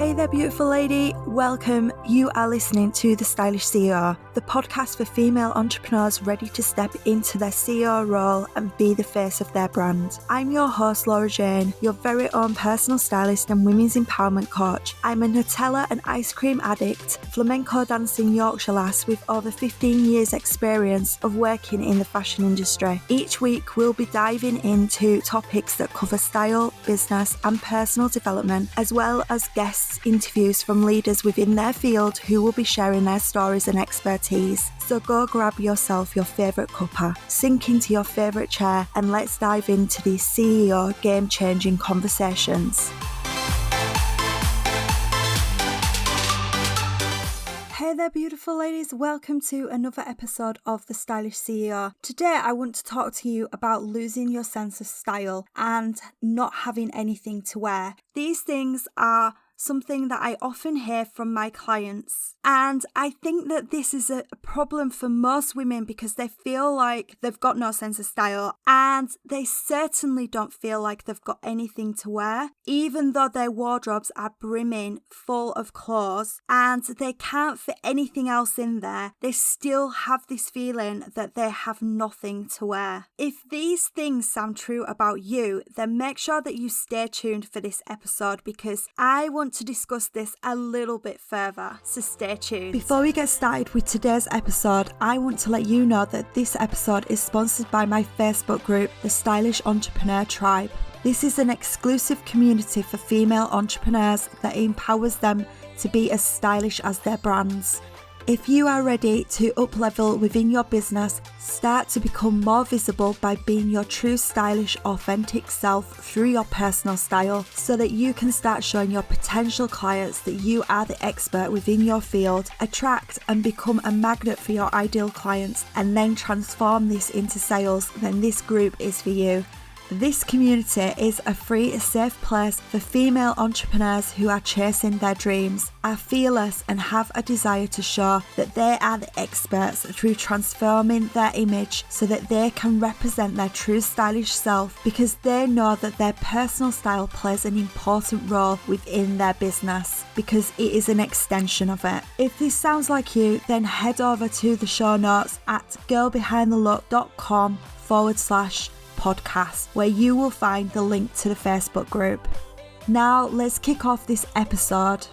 Hey there, beautiful lady. Welcome. You are listening to The Stylish CEO, the podcast for female entrepreneurs ready to step into their CEO role and be the face of their brand. I'm your host, Laura Jane, your very own personal stylist and women's empowerment coach. I'm a Nutella and ice cream addict, flamenco dancing Yorkshire lass with over 15 years experience of working in the fashion industry. Each week, we'll be diving into topics that cover style, business, and personal development, as well as guests interviews from leaders within their field who will be sharing their stories and expertise. So go grab yourself your favourite cuppa, sink into your favourite chair, and let's dive into these CEO game-changing conversations. Hey there, beautiful ladies. Welcome to another episode of The Stylish CEO. Today, I want to talk to you about losing your sense of style and not having anything to wear. These things are something that I often hear from my clients. And I think that this is a problem for most women because they feel like they've got no sense of style and they certainly don't feel like they've got anything to wear, even though their wardrobes are brimming full of clothes and they can't fit anything else in there. They still have this feeling that they have nothing to wear. If these things sound true about you, then make sure that you stay tuned for this episode because I want to discuss this a little bit further, so stay tuned. Before we get started with today's episode, I want to let you know that this episode is sponsored by my Facebook group, The Stylish Entrepreneur Tribe. This is an exclusive community for female entrepreneurs that empowers them to be as stylish as their brands. If you are ready to up-level within your business, start to become more visible by being your true stylish, authentic self through your personal style so that you can start showing your potential clients that you are the expert within your field, attract and become a magnet for your ideal clients, and then transform this into sales, then this group is for you. This community is a free, safe place for female entrepreneurs who are chasing their dreams, are fearless and have a desire to show that they are the experts through transforming their image so that they can represent their true stylish self because they know that their personal style plays an important role within their business because it is an extension of it. If this sounds like you, then head over to the show notes at girlbehindthelook.com/podcast where you will find the link to the Facebook group. Now let's kick off this episode.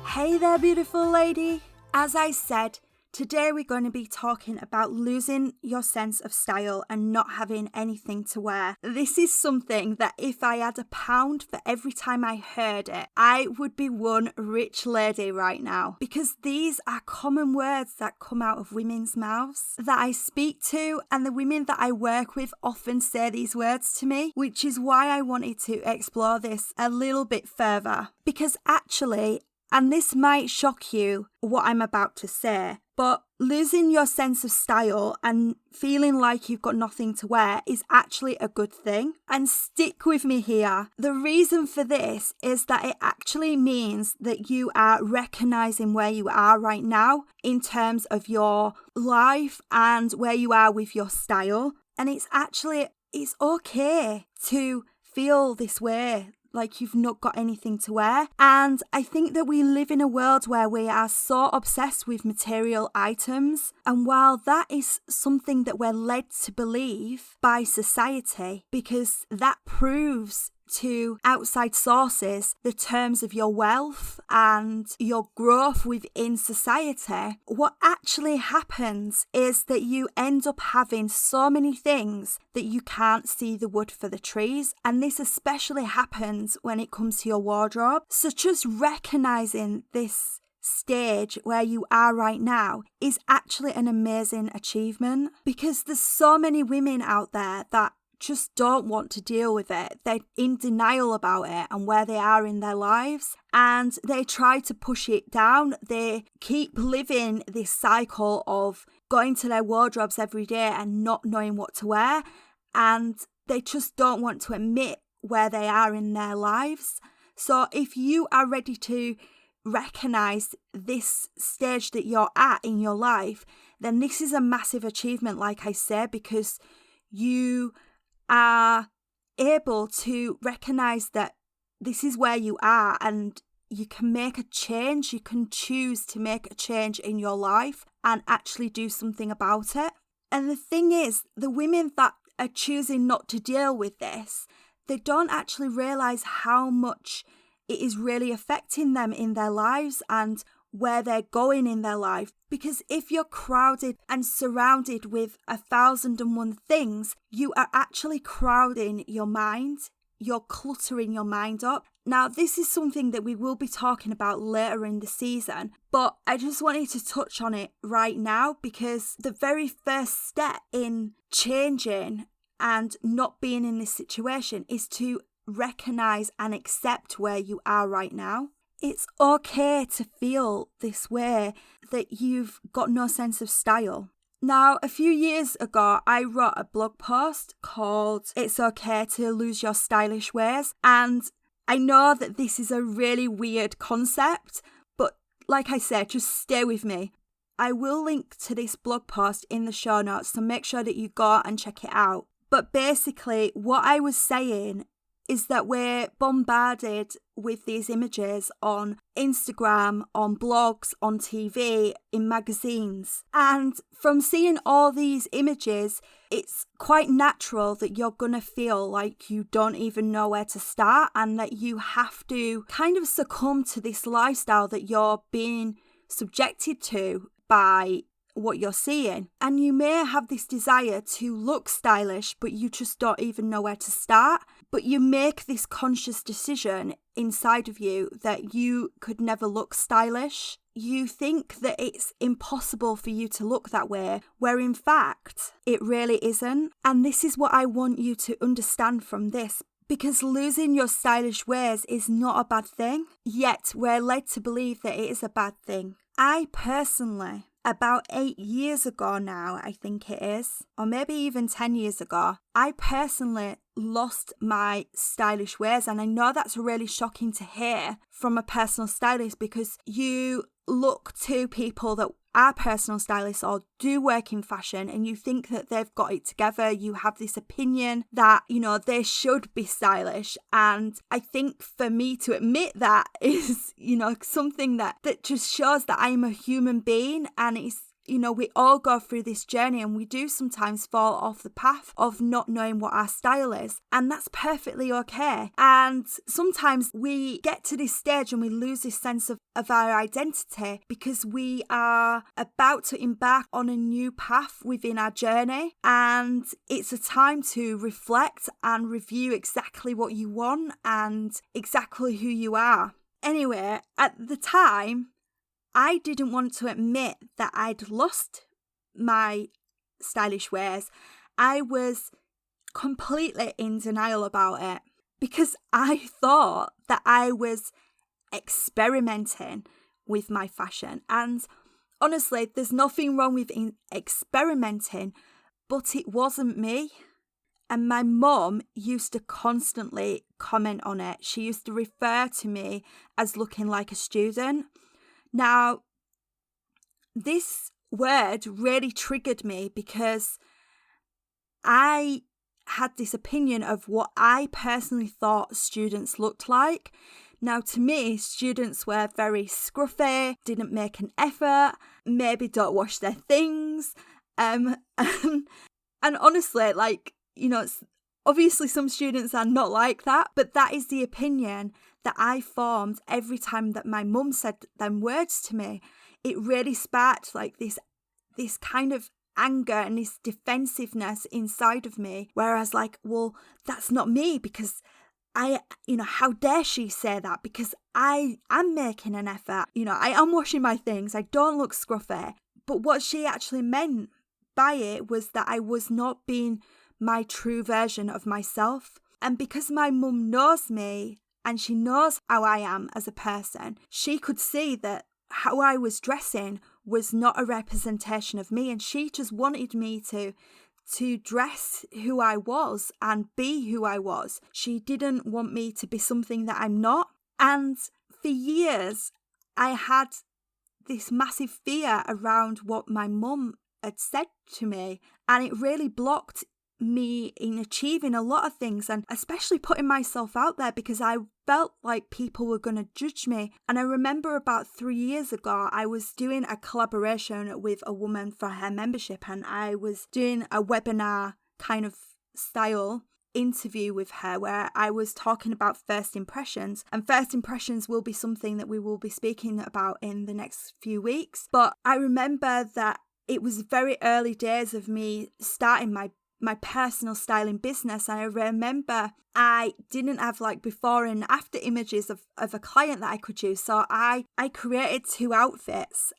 Hey there, beautiful lady. As I said, today we're going to be talking about losing your sense of style and not having anything to wear. This is something that if I had £1 for every time I heard it, I would be one rich lady right now. Because these are common words that come out of women's mouths that I speak to, and the women that I work with often say these words to me, which is why I wanted to explore this a little bit further. Because actually, and this might shock you what I'm about to say, but losing your sense of style and feeling like you've got nothing to wear is actually a good thing. And stick with me here. The reason for this is that it actually means that you are recognizing where you are right now in terms of your life and where you are with your style. And it's okay to feel this way, like you've not got anything to wear. And I think that we live in a world where we are so obsessed with material items. And while that is something that we're led to believe by society, because that proves to outside sources the terms of your wealth and your growth within society, what actually happens is that you end up having so many things that you can't see the wood for the trees. And this especially happens when it comes to your wardrobe. So just recognizing this stage where you are right now is actually an amazing achievement, because there's so many women out there that just don't want to deal with it. They're in denial about it and where they are in their lives, and they try to push it down. They keep living this cycle of going to their wardrobes every day and not knowing what to wear, and they just don't want to admit where they are in their lives. So if you are ready to recognize this stage that you're at in your life, then this is a massive achievement, like I said, because you are able to recognize that this is where you are and you can make a change. You can choose to make a change in your life and actually do something about it. And the thing is, the women that are choosing not to deal with this, they don't actually realize how much it is really affecting them in their lives and where they're going in their life. Because if you're crowded and surrounded with 1,001 things, you are actually crowding your mind. You're cluttering your mind up. Now, this is something that we will be talking about later in the season, but I just wanted to touch on it right now because the very first step in changing and not being in this situation is to recognize and accept where you are right now. It's okay to feel this way, that you've got no sense of style. Now, a few years ago, I wrote a blog post called It's Okay to Lose Your Stylish Ways. And I know that this is a really weird concept, but like I said, just stay with me. I will link to this blog post in the show notes, so make sure that you go and check it out. But basically, what I was saying is that we're bombarded with these images on Instagram, on blogs, on TV, in magazines. And from seeing all these images, it's quite natural that you're going to feel like you don't even know where to start and that you have to kind of succumb to this lifestyle that you're being subjected to by what you're seeing. And you may have this desire to look stylish, but you just don't even know where to start. But you make this conscious decision inside of you that you could never look stylish. You think that it's impossible for you to look that way, where in fact, it really isn't. And this is what I want you to understand from this. Because losing your stylish ways is not a bad thing, yet we're led to believe that it is a bad thing. I personally, about 8 years ago now, I think it is, or maybe even 10 years ago, I personally lost my stylish ways. And I know that's really shocking to hear from a personal stylist, because you look to people that are personal stylists or do work in fashion and you think that they've got it together. You have this opinion that, you know, they should be stylish. And I think for me to admit that is, you know, something that just shows that I'm a human being. And it's, you know, we all go through this journey and we do sometimes fall off the path of not knowing what our style is. And that's perfectly okay. And sometimes we get to this stage and we lose this sense of our identity because we are about to embark on a new path within our journey. And it's a time to reflect and review exactly what you want and exactly who you are. Anyway, at the time, I didn't want to admit that I'd lost my stylish ways. I was completely in denial about it because I thought that I was experimenting with my fashion. And honestly, there's nothing wrong with experimenting, but it wasn't me. And my mum used to constantly comment on it. She used to refer to me as looking like a student. Now, this word really triggered me because I had this opinion of what I personally thought students looked like. Now, to me, students were very scruffy, didn't make an effort, maybe don't wash their things. And honestly, like, you know, obviously some students are not like that, but that is the opinion that I formed every time that my mum said them words to me. It really sparked like this kind of anger and this defensiveness inside of me, where I was like, well, that's not me, because how dare she say that, because I am making an effort, I am washing my things, I don't look scruffy. But what she actually meant by it was that I was not being my true version of myself. And because my mum knows me and she knows how I am as a person, she could see that how I was dressing was not a representation of me, and she just wanted me to dress who I was and be who I was. She didn't want me to be something that I'm not. And for years, I had this massive fear around what my mum had said to me, and it really blocked me in achieving a lot of things, and especially putting myself out there, because I felt like people were going to judge me. And I remember about 3 years ago, I was doing a collaboration with a woman for her membership, and I was doing a webinar kind of style interview with her where I was talking about first impressions, and first impressions will be something that we will be speaking about in the next few weeks. But I remember that it was very early days of me starting my personal styling business, and I remember I didn't have like before and after images of a client that I could use. So I created 2 outfits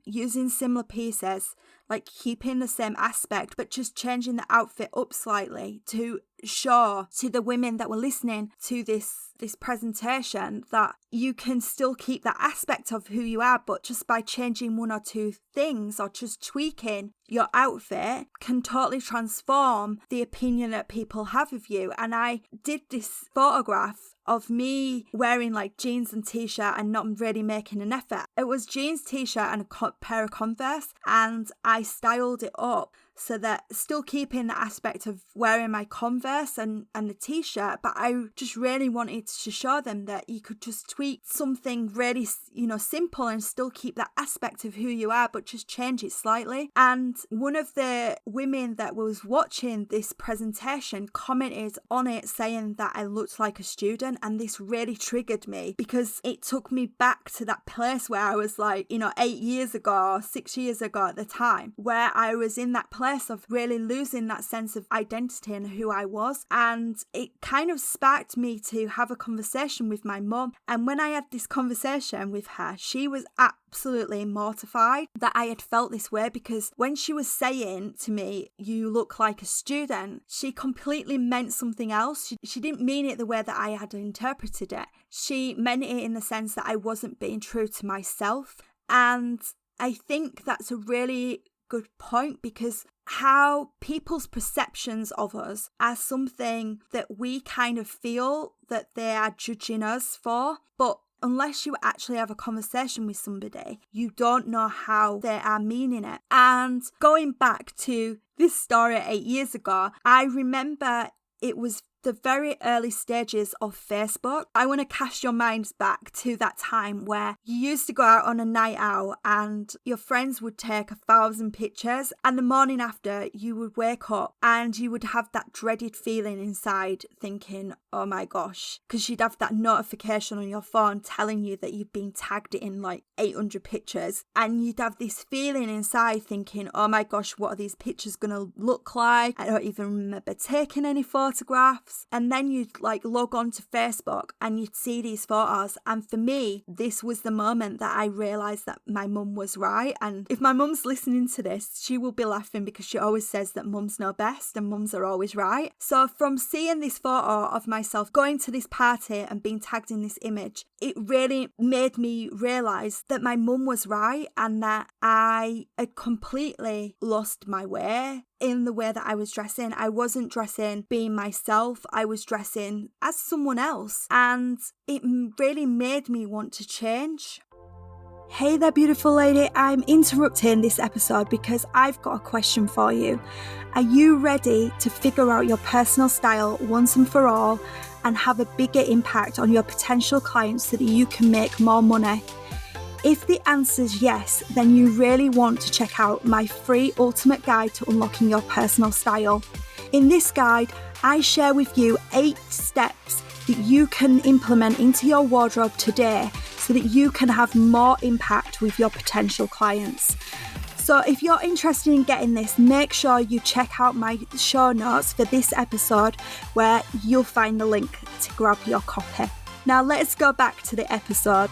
using similar pieces, like keeping the same aspect but just changing the outfit up slightly to show to the women that were listening to this presentation that you can still keep that aspect of who you are, but just by changing 1 or 2 things or just tweaking your outfit can totally transform the opinion that people have of you. And I did this photograph of me wearing like jeans and t-shirt and not really making an effort. It was jeans, t-shirt and a pair of Converse, and I styled it up so that still keeping the aspect of wearing my Converse and the t-shirt, but I just really wanted to show them that you could just tweak something really, simple and still keep that aspect of who you are, but just change it slightly. And one of the women that was watching this presentation commented on it saying that I looked like a student, and this really triggered me because it took me back to that place where I was like, 8 years ago, 6 years ago at the time, where I was in that place of really losing that sense of identity and who I was. And it kind of sparked me to have a conversation with my mum. And when I had this conversation with her, she was absolutely mortified that I had felt this way, because when she was saying to me, "You look like a student," she completely meant something else. She didn't mean it the way that I had interpreted it. She meant it in the sense that I wasn't being true to myself. And I think that's a really good point, because how people's perceptions of us are something that we kind of feel that they are judging us for, but unless you actually have a conversation with somebody, you don't know how they are meaning it. And going back to this story 8 years ago, I remember it was the very early stages of Facebook. I want to cast your minds back to that time where you used to go out on a night out and your friends would take 1,000 pictures, and the morning after you would wake up and you would have that dreaded feeling inside thinking, oh my gosh, because you'd have that notification on your phone telling you that you've been tagged in like 800 pictures, and you'd have this feeling inside thinking, oh my gosh, what are these pictures going to look like? I don't even remember taking any photographs. And then you'd like log on to Facebook and you'd see these photos. And for me, this was the moment that I realised that my mum was right. And if my mum's listening to this, she will be laughing because she always says that mums know best and mums are always right. So from seeing this photo of myself going to this party and being tagged in this image, it really made me realise that my mum was right and that I had completely lost my way in the way that I was dressing. I wasn't dressing being myself, I was dressing as someone else, and it really made me want to change. Hey there, beautiful lady, I'm interrupting this episode because I've got a question for you. Are you ready to figure out your personal style once and for all and have a bigger impact on your potential clients so that you can make more money? If the answer is yes, then you really want to check out my free ultimate guide to unlocking your personal style. In this guide, I share with you 8 steps that you can implement into your wardrobe today so that you can have more impact with your potential clients. So if you're interested in getting this, make sure you check out my show notes for this episode where you'll find the link to grab your copy. Now let's go back to the episode.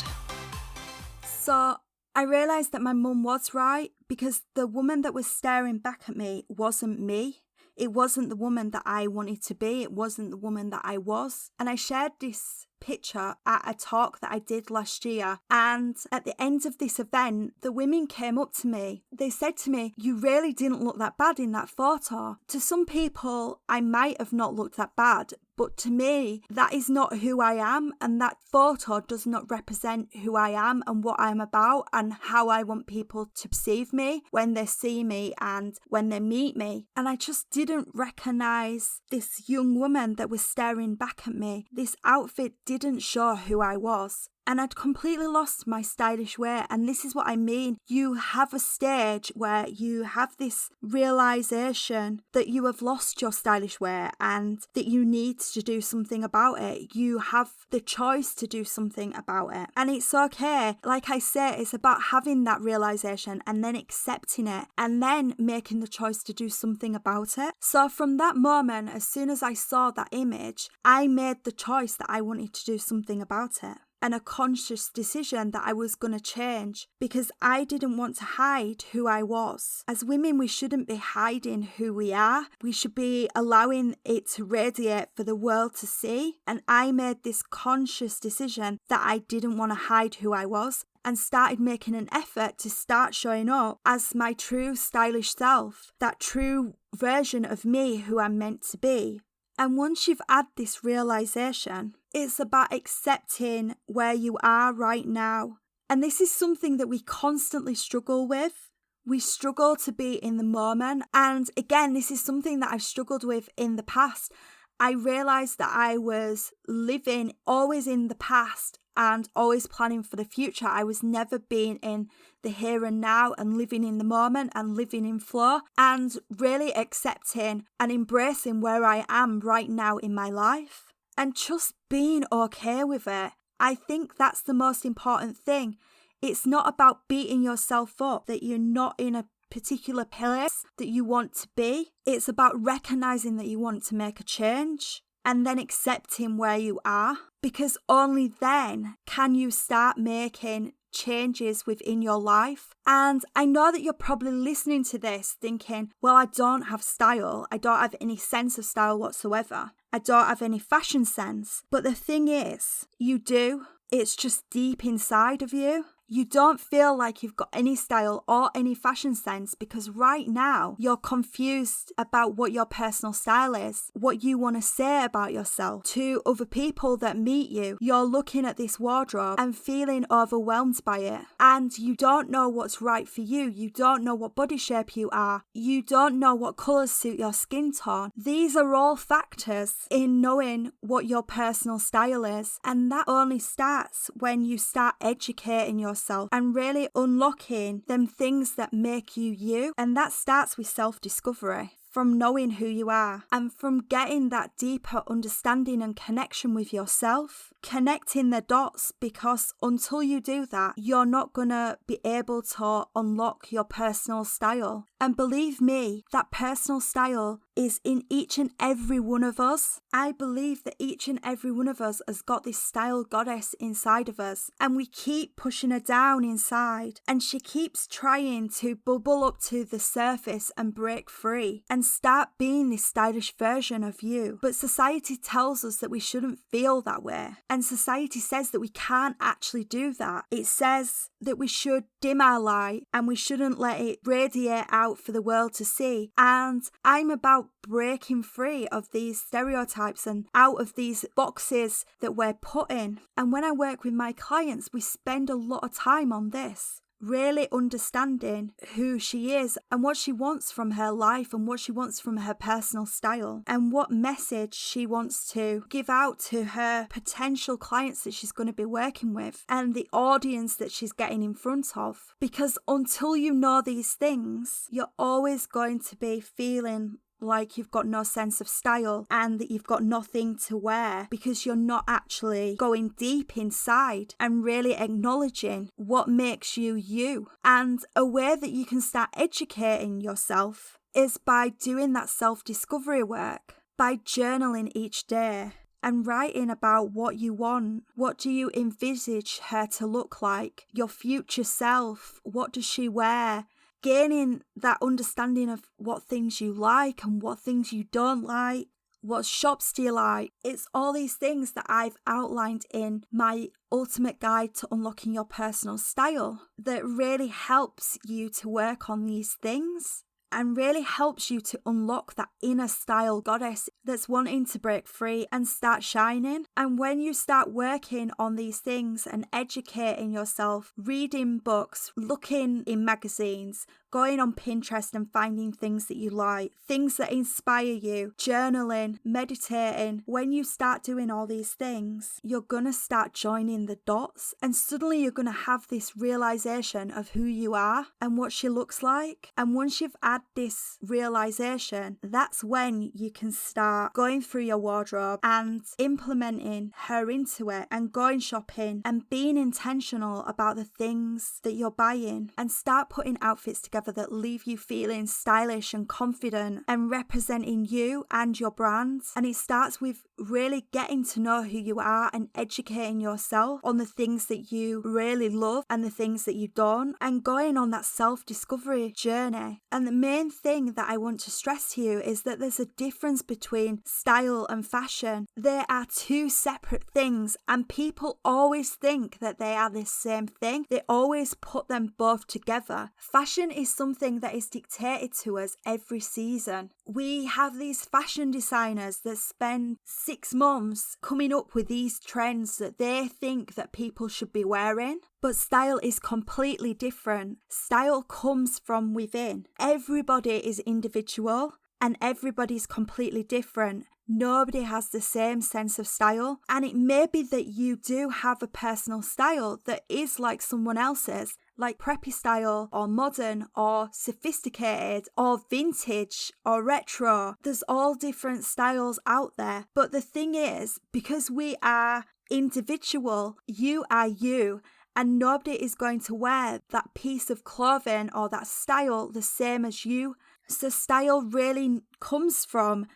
So I realised that my mum was right, because the woman that was staring back at me wasn't me. It wasn't the woman that I wanted to be. It wasn't the woman that I was. And I shared this picture at a talk that I did last year. And at the end of this event, the women came up to me. They said to me, "You really didn't look that bad in that photo." To some people, I might have not looked that bad, But to me, that is not who I am, and that photo does not represent who I am and what I'm about and how I want people to perceive me when they see me and when they meet me. And I just didn't recognize this young woman that was staring back at me. This outfit didn't show who I was. And I'd completely lost my stylish wear. And this is what I mean. You have a stage where you have this realization that you have lost your stylish wear and that you need to do something about it. You have the choice to do something about it. And it's okay. Like I say, it's about having that realization and then accepting it and then making the choice to do something about it. So from that moment, as soon as I saw that image, I made the choice that I wanted to do something about it. And a conscious decision that I was going to change because I didn't want to hide who I was. As women, we shouldn't be hiding who we are. We should be allowing it to radiate for the world to see. And I made this conscious decision that I didn't want to hide who I was and started making an effort to start showing up as my true stylish self, that true version of me who I'm meant to be. And once you've had this realization, it's about accepting where you are right now. And this is something that we constantly struggle with. We struggle to be in the moment. And again, this is something that I've struggled with in the past. I realized that I was living always in the past and always planning for the future. I was never being in the here and now and living in the moment and living in flow and really accepting and embracing where I am right now in my life and just being okay with it. I think that's the most important thing. It's not about beating yourself up that you're not in a particular place that you want to be. It's about recognizing that you want to make a change and then accepting where you are, because only then can you start making changes within your life. And I know that you're probably listening to this thinking, well, I don't have style. I don't have any sense of style whatsoever. I don't have any fashion sense. But the thing is, you do. It's just deep inside of you. You don't feel like you've got any style or any fashion sense because right now you're confused about what your personal style is, what you want to say about yourself to other people that meet you. You're looking at this wardrobe and feeling overwhelmed by it, and you don't know what's right for you. You don't know what body shape you are. You don't know what colours suit your skin tone. These are all factors in knowing what your personal style is, and that only starts when you start educating yourself and really unlocking them things that make you you. And that starts with self-discovery, from knowing who you are and from getting that deeper understanding and connection with yourself, connecting the dots, because until you do that, you're not going to be able to unlock your personal style. And believe me, that personal style is in each and every one of us. I believe that each and every one of us has got this style goddess inside of us, and we keep pushing her down inside, and she keeps trying to bubble up to the surface and break free and start being this stylish version of you. But society tells us that we shouldn't feel that way, and society says that we can't actually do that. It says that we should dim our light and we shouldn't let it radiate out for the world to see. And I'm about breaking free of these stereotypes and out of these boxes that we're put in. And when I work with my clients, we spend a lot of time on this, really understanding who she is and what she wants from her life and what she wants from her personal style and what message she wants to give out to her potential clients that she's going to be working with and the audience that she's getting in front of. Because until you know these things, you're always going to be feeling like you've got no sense of style and that you've got nothing to wear because you're not actually going deep inside and really acknowledging what makes you you. And a way that you can start educating yourself is by doing that self-discovery work, by journaling each day and writing about what you want. What do you envisage her to look like? Your future self, what does she wear? Gaining that understanding of what things you like and what things you don't like. What shops do you like? It's all these things that I've outlined in my ultimate guide to unlocking your personal style that really helps you to work on these things. and really helps you to unlock that inner style goddess that's wanting to break free and start shining. And when you start working on these things and educating yourself, reading books, looking in magazines, going on Pinterest and finding things that you like, things that inspire you, journaling, meditating, when you start doing all these things, you're going to start joining the dots, and suddenly you're going to have this realization of who you are and what she looks like. And once you've had this realization, that's when you can start going through your wardrobe and implementing her into it, and going shopping and being intentional about the things that you're buying, and start putting outfits together that leave you feeling stylish and confident and representing you and your brand. And it starts with really getting to know who you are and educating yourself on the things that you really love and the things that you don't, and going on that self-discovery journey. And the main thing that I want to stress to you is that there's a difference between style and fashion. They are two separate things, and people always think that they are the same thing. They always put them both together. Fashion is something that is dictated to us every season. We have these fashion designers that spend 6 months coming up with these trends that they think that people should be wearing. But style is completely different. Style comes from within. Everybody is individual and everybody's completely different. Nobody has the same sense of style, and it may be that you do have a personal style that is like someone else's, like preppy style or modern or sophisticated or vintage or retro. There's all different styles out there. But the thing is, because we are individual, you are you, and nobody is going to wear that piece of clothing or that style the same as you. So style really comes from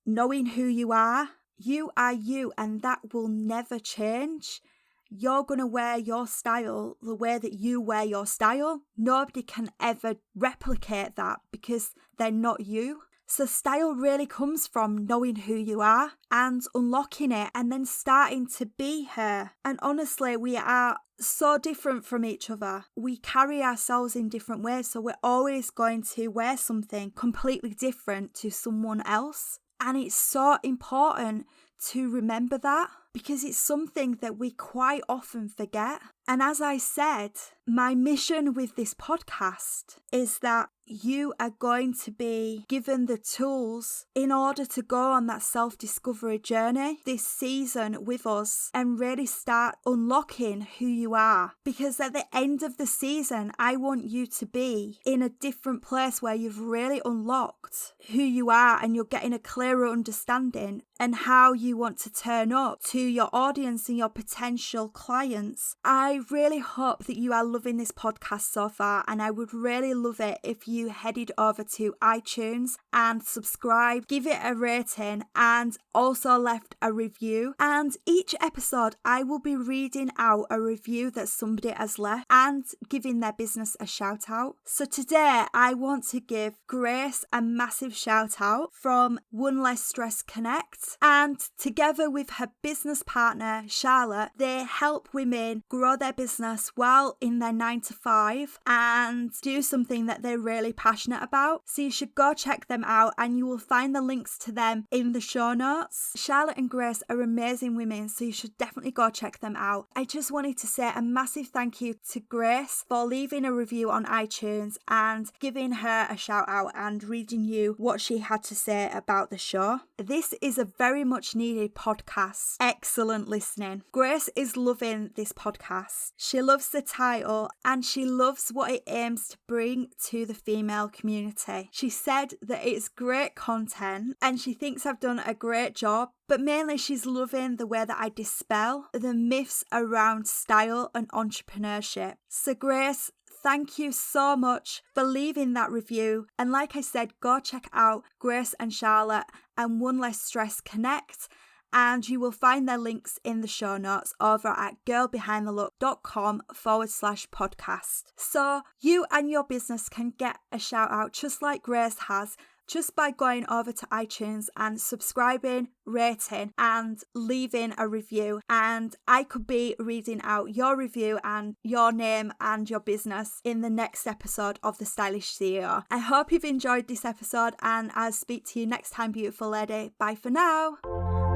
knowing who you are. You are you, and that will never change. You're going to wear your style the way that you wear your style. Nobody can ever replicate that because they're not you. So style really comes from knowing who you are and unlocking it and then starting to be her. And honestly, we are so different from each other. We carry ourselves in different ways, so we're always going to wear something completely different to someone else. And it's so important to remember that, because it's something that we quite often forget. And as I said, my mission with this podcast is that you are going to be given the tools in order to go on that self-discovery journey this season with us and really start unlocking who you are. Because at the end of the season, I want you to be in a different place where you've really unlocked who you are and you're getting a clearer understanding and how you want to turn up to your audience and your potential clients. I really hope that you are loving this podcast so far, and I would really love it if you headed over to iTunes and subscribe, give it a rating, and also left a review. And each episode I will be reading out a review that somebody has left and giving their business a shout out. So today I want to give Grace a massive shout out from One Less Stress Connect. And together with her business partner, Charlotte, they help women grow their business while in their 9-to-5 and do something that they're really passionate about. So you should go check them out, and you will find the links to them in the show notes. Charlotte and Grace are amazing women, so you should definitely go check them out. I just wanted to say a massive thank you to Grace for leaving a review on iTunes and giving her a shout out and reading you what she had to say about the show. This is a very much needed podcast. Excellent listening. Grace is loving this podcast. She loves the title and she loves what it aims to bring to the female community. She said that it's great content and she thinks I've done a great job, but mainly she's loving the way that I dispel the myths around style and entrepreneurship. So Grace, thank you so much for leaving that review. And like I said, go check out Grace and Charlotte and One Less Stress Connect, and you will find their links in the show notes over at girlbehindthelook.com/podcast. So you and your business can get a shout out just like Grace has just by going over to iTunes and subscribing, rating, and leaving a review. And I could be reading out your review and your name and your business in the next episode of The Stylish CEO. I hope you've enjoyed this episode, and I'll speak to you next time, beautiful lady. Bye for now.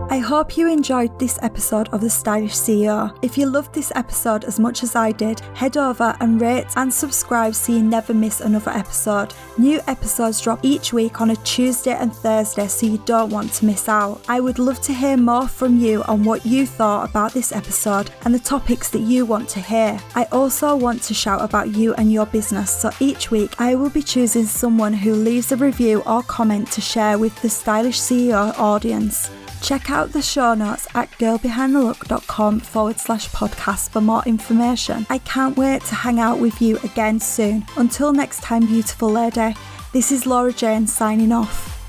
I hope you enjoyed this episode of The Stylish CEO. If you loved this episode as much as I did, head over and rate and subscribe so you never miss another episode. New episodes drop each week on a Tuesday and Thursday, so you don't want to miss out. I would love to hear more from you on what you thought about this episode and the topics that you want to hear. I also want to shout about you and your business, so each week I will be choosing someone who leaves a review or comment to share with the Stylish CEO audience. Check out the show notes at girlbehindthelook.com/podcast for more information. I can't wait to hang out with you again soon. Until next time, beautiful lady, this is Laura Jane signing off.